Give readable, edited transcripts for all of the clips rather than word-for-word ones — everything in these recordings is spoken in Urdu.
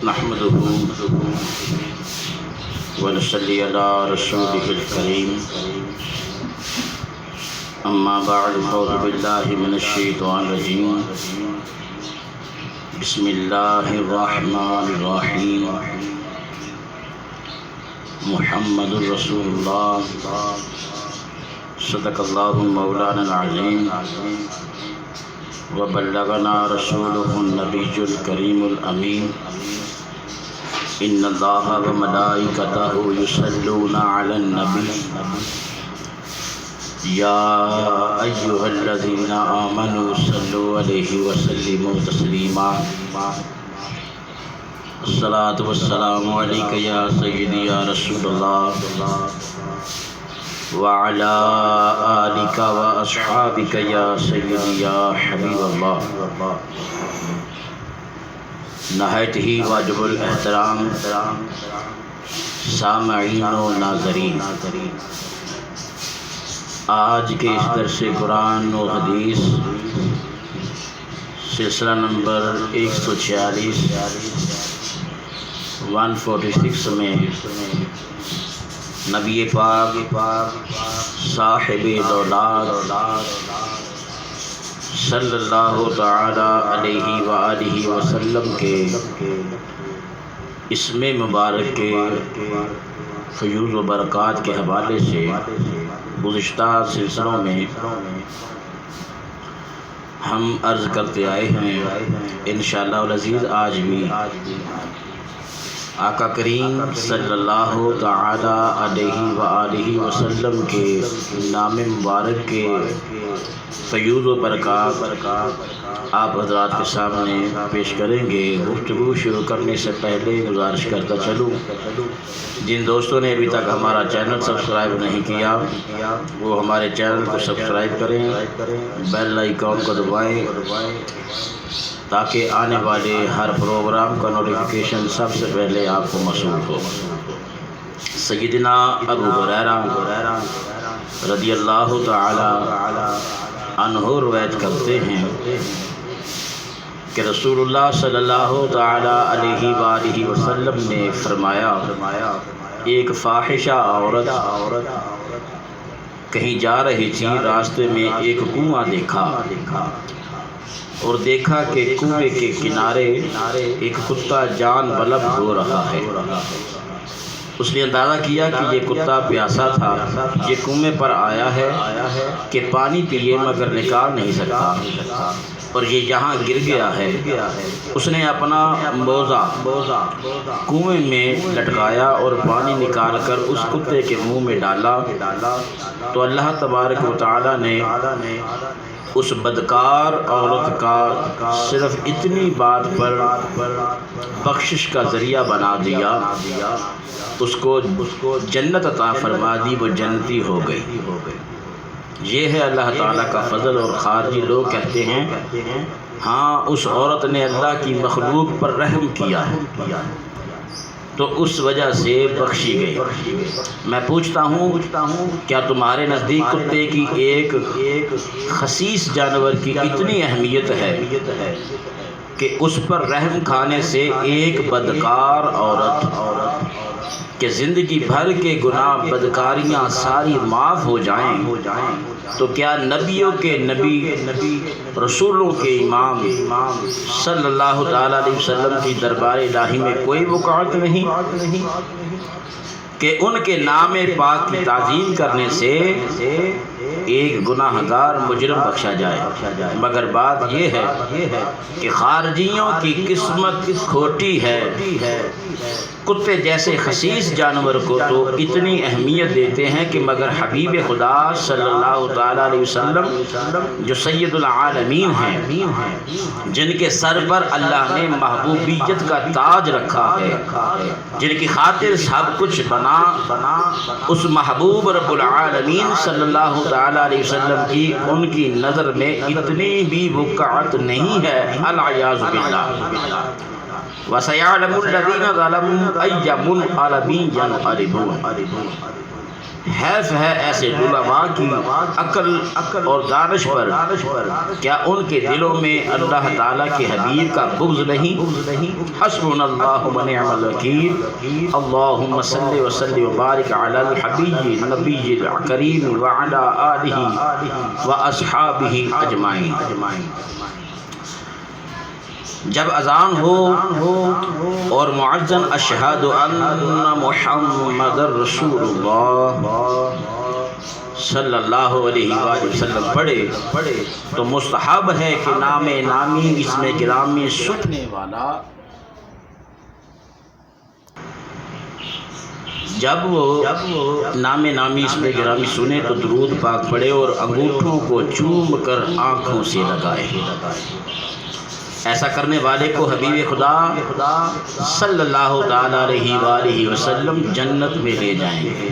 نحمده ونصلي على رسوله الكريم أما بعد فأعوذ بالله من الشيطان الرجيم بسم الله الرحمن الرحيم محمد رسول الله صدق الله مولانا العظيم وبلغنا رسوله النبي الكريم الأمين إن الله وملائكته يصلون على النبي يا أيها الذين آمنوا صلوا عليه وسلموا تسليما الصلاة والسلام عليك يا سيدي يا رسول الله وعلى آلك وأصحابك يا سيدي يا حبيب الله نہایت ہی واجب الاحترام سامعین و ناظرین، آج کے اس درس قرآن و حدیث سلسلہ نمبر 146 میں نبی پاک صاحب دولات صلی اللہ تعالی علیہ وآلہ وسلم کے اسم مبارک کے فیوز و برکات کے حوالے سے گزشتہ سلسلوں میں ہم عرض کرتے آئے ہیں۔ انشاءاللہ العزیز آج بھی آقا کریم صلی اللہ تعالی علیہ وآلہ وسلم کے نام مبارک کے فیوز و برکات آپ حضرات کے سامنے پیش کریں گے۔ گفتگو شروع کرنے سے پہلے گزارش کرتا چلوں، جن دوستوں نے ابھی تک ہمارا چینل سبسکرائب نہیں کیا وہ ہمارے چینل کو سبسکرائب کریں، بیل آئیکن کو دبائیں تاکہ آنے والے ہر پروگرام کا نوٹیفیکیشن سب سے پہلے آپ کو موصول ہو۔ سیدنا ابو ہریرہ رضی اللہ تعالی عنہ روایت کرتے ہیں کہ رسول اللہ صلی اللہ تعالی علیہ وآلہ وسلم نے فرمایا، ایک فاحشہ عورت کہیں جا رہی تھی، راستے میں ایک کنواں دیکھا اور دیکھا کہ کنویں کے کنارے ایک کتا جان بلب ہو رہا ہے۔ اس نے اندازہ کیا کہ یہ کتا پیاسا تھا، یہ کنویں پر آیا ہے کہ پانی پیے مگر نکال نہیں سکتا اور یہ یہاں گر گیا ہے۔ اس نے اپنا موزہ کنویں میں لٹکایا اور پانی نکال کر اس کتے کے منہ میں ڈالا تو اللہ تبارک و تعالی نے اس بدکار عورت کا صرف اتنی بات پر بخشش کا ذریعہ بنا دیا، اس کو جنت عطا فرما دی، وہ جنتی ہو گئی۔ یہ ہے اللہ تعالیٰ کا فضل۔ اور خارجی لوگ کہتے ہیں ہاں اس عورت نے اللہ کی مخلوق پر رحم کیا ہے تو اس وجہ سے بخشی گئی۔ میں پوچھتا ہوں کیا تمہارے نزدیک کتے کی ایک خسیس جانور کی اتنی اہمیت ہے کہ اس پر رحم کھانے سے ایک بدکار عورت کہ زندگی بھر کے گناہ بدکاریاں ساری معاف ہو جائیں، تو کیا نبیوں کے نبی رسولوں کے امام صلی اللہ تعالی علیہ وسلم کی دربار الہی میں کوئی وقعت نہیں کہ ان کے نام پاک کی تعظیم کرنے سے ایک گناہ گار مجرم بخشا جائے؟ مگر بات یہ ہے کہ خارجیوں کی قسمت کھوٹی ہے، کتے جیسے خسیس جانور کو تو اتنی اہمیت دیتے ہیں کہ مگر حبیب خدا صلی اللہ تعالی علیہ وسلم جو سید العالمین ہیں، جن کے سر پر اللہ نے محبوبیت کا تاج رکھا ہے، جن کی خاطر سب کچھ بنا، اس محبوب رب العالمین صلی اللہ تعالی علیہ وسلم کی ان کی نظر میں اتنی بھی وقعت نہیں ہے، العیاذ باللہ۔ وَسَيَعْلَمُ الَّذِينَ ظَلَمُوا أَيَّ مُنْقَلَبٍ يَنْقَلِبُونَ۔ حیف ہے ایسے علماء کی عقل اور دانش پر، کیا ان کے دلوں میں اللہ تعالیٰ کے حبیب کا بغض نہیں؟ حسبنا اللہ و نعم الوکیل۔ اللہم صلی وسلم وبارک علی الحبیب نبی الکریم وعلی آلہ و اصحابہ اجمعین۔ جب اذان ہو اور معزن اشہد ان محمد رسول اللہ صلی اللہ علیہ وآلہ وسلم پڑھے تو مستحب ہے کہ نام نامی اسم گرامی سننے والا جب وہ نام نامی اسم گرامی سنے تو درود پاک پڑھے اور انگوٹھوں کو چوم کر آنکھوں سے لگائے۔ ایسا کرنے والے کو حبیب خدا صلی اللہ تعالیٰ علیہ وآلہ وسلم جنت میں لے جائیں گے۔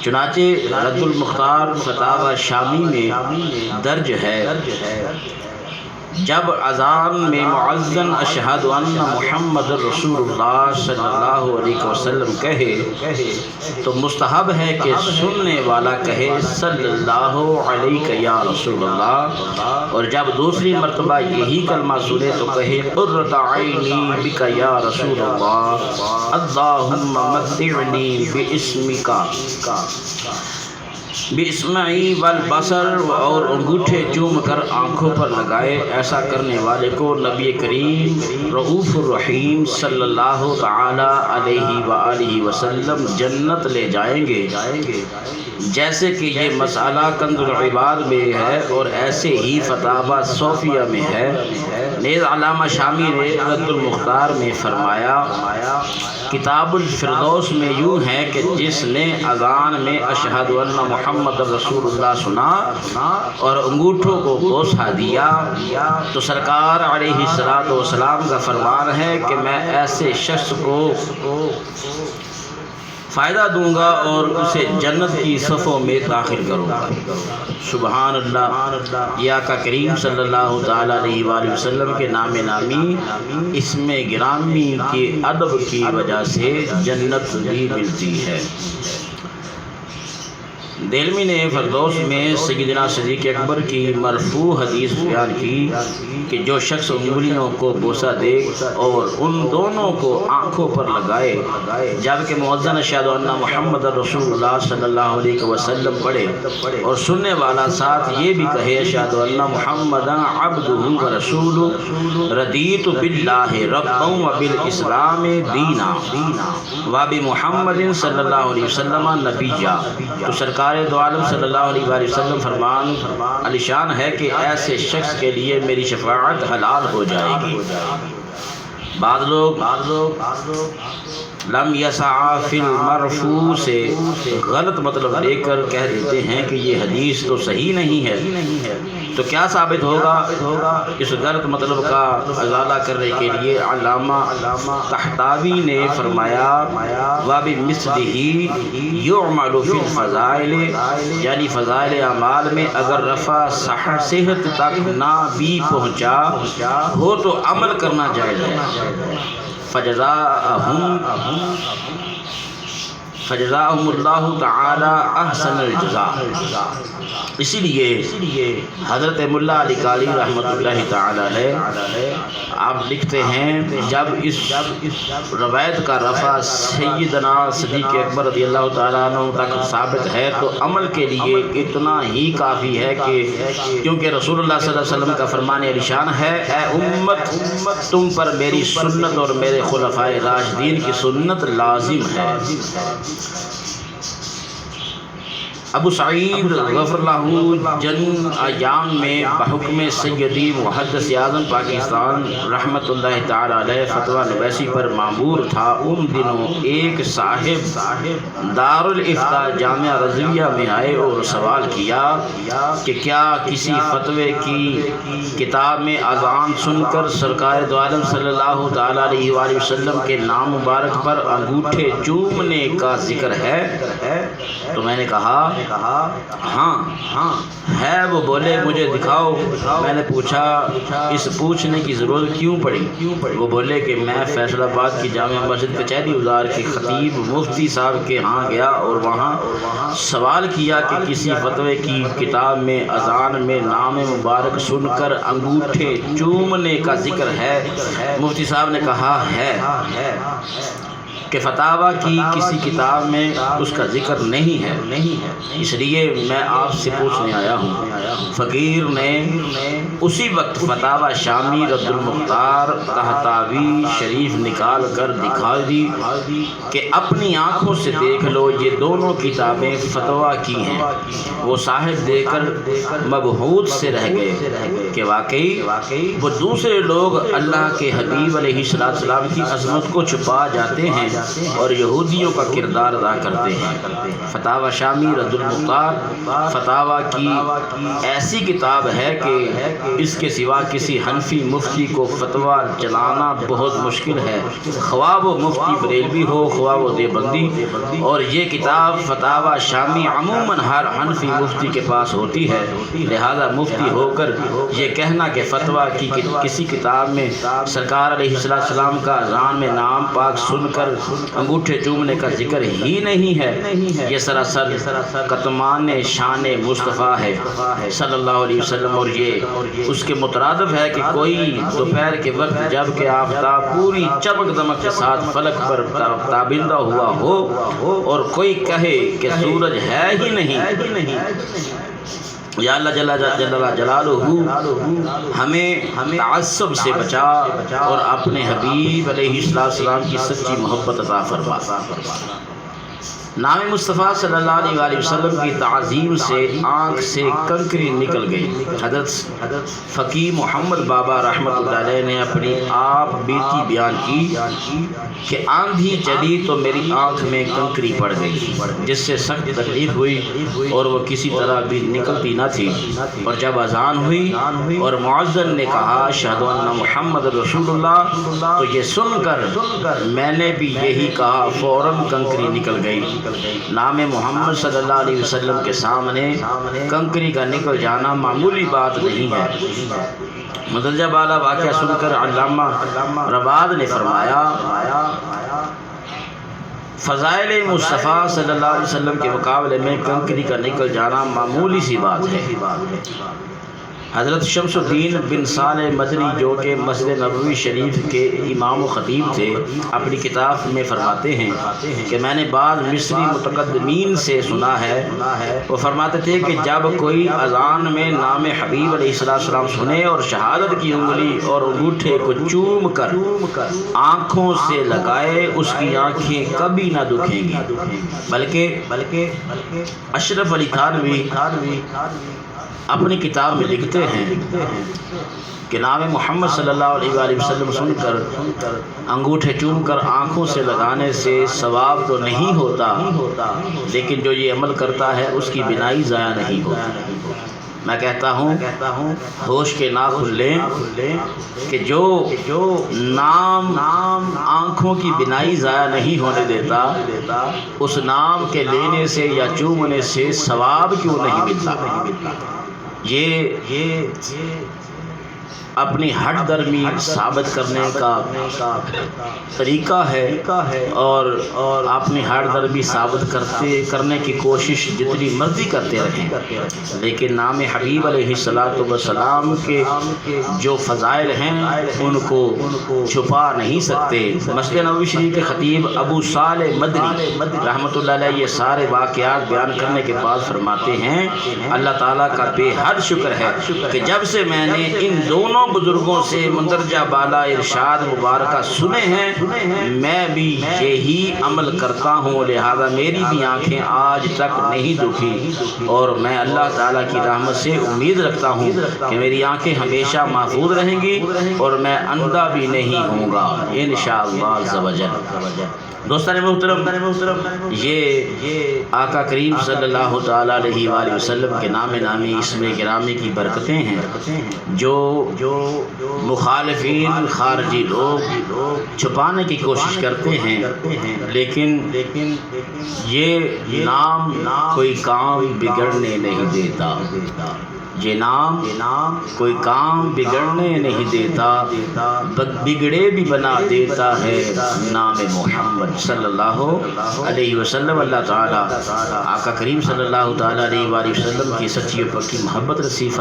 چنانچہ رد المختار فتاوی شامی میں درج ہے، جب اذان میں معزن اشہد ان محمد رسول اللہ صلی اللہ علیہ وسلم کہے تو مستحب ہے کہ سننے والا کہے صلی اللہ علیہ یا رسول اللہ، اور جب دوسری مرتبہ یہی کلمہ سنے تو کہے قرۃ عینی بک یا رسول اللہ، اللہم متعنی باسمک باسمعی والبصر، اور انگوٹھے چوم کر آنکھوں پر لگائے۔ ایسا کرنے والے کو نبی کریم رؤوف الرحیم صلی اللہ تعالی علیہ وآلہ وسلم جنت لے جائیں گے، جیسے کہ یہ مسئلہ کنز العباد میں ہے اور ایسے ہی فتاوی صوفیہ میں ہے۔ نیز علامہ شامی نے رد المختار میں فرمایا، کتاب الفردوس میں یوں ہے کہ جس نے اذان میں اشہد ان محمد رسول اللہ سنا اور انگوٹھوں کو بوسہ دیا تو سرکار علیہ الصلوۃ والسلام کا فرمان ہے کہ میں ایسے شخص کو فائدہ دوں گا اور اسے جنت کی صفوں میں داخل کروں گا۔ سبحان اللہ۔ یہ آقا کریم صلی اللہ تعالیٰ علیہ وآلہ وسلم کے نام نامی اسم گرامی کے ادب کی وجہ سے جنت بھی ملتی ہے۔ دہلوی نے فردوس میں سیدنا صدیق اکبر کی مرفوع حدیث بیان کی کہ جو شخص انگلیوں کو بوسہ دے اور ان دونوں کو آنکھوں پر لگائے جبکہ مؤذن اشہد ان محمد رسول اللہ صلی اللہ علیہ وسلم پڑھے اور سننے والا ساتھ یہ بھی کہے اشہد ان محمدا عبدہ ورسولہ رضیت باللہ ربا وبالاسلام دینا وبمحمد صلی اللہ علیہ وسلم نبیا، تو سرکار دو عالم صلی اللہ علیہ وآلہ وسلم فرمان علی شان ہے کہ ایسے شخص کے لیے میری شفاعت حلال ہو جائے گی۔ بعض لوگ لم یسع فی المرفوع سے غلط مطلب لے کر کہہ دیتے ہیں کہ یہ حدیث تو صحیح نہیں ہے، تو کیا ثابت ہوگا؟ اس غلط مطلب کا ازالہ کرنے کے لیے علامہ طحطاوی نے فرمایا وَبِمِثْلِهِ يُعْمَلُ فِي الْفَضَائِلِ، یعنی فضائل اعمال میں اگر رفع صحت تک نہ بھی پہنچا ہو تو عمل کرنا جائز ہے۔ فجزاہم اللہ تعالی احسن الجزاء۔ اسی لیے حضرت ملا علی قاری رحمۃ اللہ تعالی علیہ آپ لکھتے ہیں جب اس روایت کا رفع سیدنا صدیق اکبر رضی اللہ تعالیٰ عنہ تک ثابت ہے تو عمل کے لیے اتنا ہی کافی ہے کہ کیونکہ رسول اللہ صلی اللہ علیہ وسلم کا فرمان علی شان ہے، اے امت تم پر میری سنت اور میرے خلفائے راشدین کی سنت لازم ہے۔ ابو سعید غفر اللہ جن ایام میں بحکم سیدی محدث اعظم پاکستان رحمت اللہ تعالی علیہ فتویٰ نویسی پر معمور تھا، ان دنوں ایک صاحب دار الافتاء جامعہ رضویہ میں آئے اور سوال کیا کہ کیا کسی فتوے کی کتاب میں اذان سن کر سرکار دو عالم صلی اللہ تعالی علیہ وآلہ وسلم کے نام مبارک پر انگوٹھے چومنے کا ذکر ہے؟ تو میں نے کہا ہاں ہے۔ وہ بولے مجھے دکھاؤ۔ میں نے پوچھا اس پوچھنے کی ضرورت کیوں پڑی؟ وہ بولے کہ میں فیصل آباد کی جامع مسجد کچہری ازار کے خطیب مفتی صاحب کے ہاں گیا اور وہاں سوال کیا کہ کسی فتوے کی کتاب میں اذان میں نام مبارک سن کر انگوٹھے چومنے کا ذکر ہے؟ مفتی صاحب نے کہا ہے کہ فتاوی کی کسی کتاب میں اس کا ذکر نہیں ہے، اس لیے میں آپ سے پوچھنے آیا ہوں۔ فقیر نے اسی وقت فتاوی شامی رد المختار طحطاوی شریف نکال کر دکھا دی کہ اپنی آنکھوں سے دیکھ لو، یہ دونوں کتابیں فتویٰ کی ہیں۔ وہ صاحب دے کر مبہوت سے رہ گئے کہ واقعی وہ دوسرے لوگ اللہ کے حبیب علیہ السلام کی عظمت کو چھپا جاتے ہیں اور یہودیوں کا کردار ادا کرتے ہیں۔ فتاوی شامی رد المختار فتاوی کی ایسی کتاب ہے کہ اس کے سوا کسی حنفی مفتی کو فتویٰ چلانا بہت مشکل ہے، خواہ وہ مفتی بریلوی ہو خواہ وہ دیوبندی، اور یہ کتاب فتاوی شامی عموماً ہر حنفی مفتی کے پاس ہوتی ہے۔ لہذا مفتی ہو کر یہ کہنا کہ فتویٰ کی کسی کتاب میں سرکار علیہ السلام کا اذان میں نام پاک سن کر انگوٹھے چومنے کا ذکر ہی نہیں ہے، یہ سراسر کتمان شان مصطفیٰ ہے صلی اللہ علیہ وسلم، اور یہ اس کے مترادف ہے کہ کوئی دوپہر کے وقت جب کہ آفتاب پوری چمک دمک کے ساتھ فلک پر تابندہ ہوا ہو اور کوئی کہے کہ سورج ہے ہی نہیں، یا اللہ جل جلالہ ہمیں تعصب سے بچا اور اپنے حبیب علیہ السلام کی سچی محبت عطا فرما۔ نام مصطفیٰ صلی اللہ علیہ وسلم کی تعظیم سے آنکھ سے کنکری نکل گئی۔ حضرت فقی محمد بابا رحمۃ اللہ علیہ نے اپنی آپ بیتی بیان کی کہ آندھی چلی تو میری آنکھ میں کنکری پڑ گئی، جس سے سخت تکلیف ہوئی اور وہ کسی طرح بھی نکلتی نہ تھی، اور جب اذان ہوئی اور مؤذن نے کہا اشہد ان محمد رسول اللہ، تو یہ سن کر میں نے بھی یہی کہا، فوراً کنکری نکل گئی۔ نام محمد صلی اللہ علیہ وسلم کے سامنے کنکری کا نکل جانا معمولی بات نہیں ہے۔ مندرجہ بالا واقعہ سن کر علامہ رباط نے فرمایا، فضائل مصطفیٰ صلی اللہ علیہ وسلم کے مقابلے میں کنکری کا نکل جانا معمولی سی بات ہے۔ حضرت شمس الدین بن صالح مدنی جو کہ مسجد نبوی شریف کے امام و خطیب تھے، اپنی کتاب میں فرماتے ہیں کہ میں نے بعض مصری متقدمین سے سنا ہے، وہ فرماتے تھے کہ جب کوئی اذان میں نام حبیب علیہ السلام سنے اور شہادت کی انگلی اور انگوٹھے کو چوم کر آنکھوں سے لگائے، اس کی آنکھیں کبھی نہ دکھیں گی، بلکہ اشرف علی تھانوی اپنی کتاب میں لکھتے ہیں کہ نام محمد صلی اللہ علیہ وسلم سن کر انگوٹھے چوم کر آنکھوں سے لگانے سے ثواب تو نہیں ہوتا، لیکن جو یہ عمل کرتا ہے اس کی بینائی ضائع نہیں ہوتی۔ میں کہتا ہوں ہوش کے ناخن لیں کہ جو نام آنکھوں کی بینائی ضائع نہیں ہونے دیتا، اس نام کے لینے سے یا چومنے سے ثواب کیوں نہیں ملتا؟ یہ اپنی ہٹ درمی ثابت کرنے کا طریقہ ہے، اور اپنی ہٹ درمی ثابت کرنے کی کوشش جتنی مرضی کرتے رہیں، لیکن نام حبیب علیہ السلام کے جو فضائل ہیں ان کو چھپا نہیں سکتے۔ مسجد نبوی شریف کے خطیب ابو صالح مدنی رحمۃ اللہ علیہ یہ سارے واقعات بیان کرنے کے بعد فرماتے ہیں، اللہ تعالیٰ کا بے حد شکر ہے کہ جب سے میں نے ان دونوں بزرگوں سے مندرجہ بالا ارشاد مبارکہ سنے ہیں، میں بھی یہی عمل کرتا ہوں، لہذا میری بھی آنکھیں آج تک نہیں دکھی، اور میں اللہ تعالیٰ کی رحمت سے امید رکھتا ہوں کہ میری آنکھیں ہمیشہ محفوظ رہیں گی اور میں اندھا بھی نہیں ہوں گا انشاءاللہ عز و جل۔ دوستان محترم، یہ آقا کریم صلی اللہ تعالیٰ علیہ وآلہ وسلم کے نام نامی اسم گرامی کی برکتیں ہیں جو مخالفین خارجی لوگ چھپانے کی کوشش کرتے ہیں، لیکن یہ نام کوئی کام بگڑنے نہیں دیتا، یہ نام کوئی کام بگڑنے نہیں دیتا، بگڑے بھی بنا دیتا ہے نام محمد صلی اللہ علیہ وسلم۔ اللہ تعالیٰ آقا کریم صلی اللہ تعالیٰ علیہ وآلہ وسلم کی سچی و پکی محبت نصیب فرمائے۔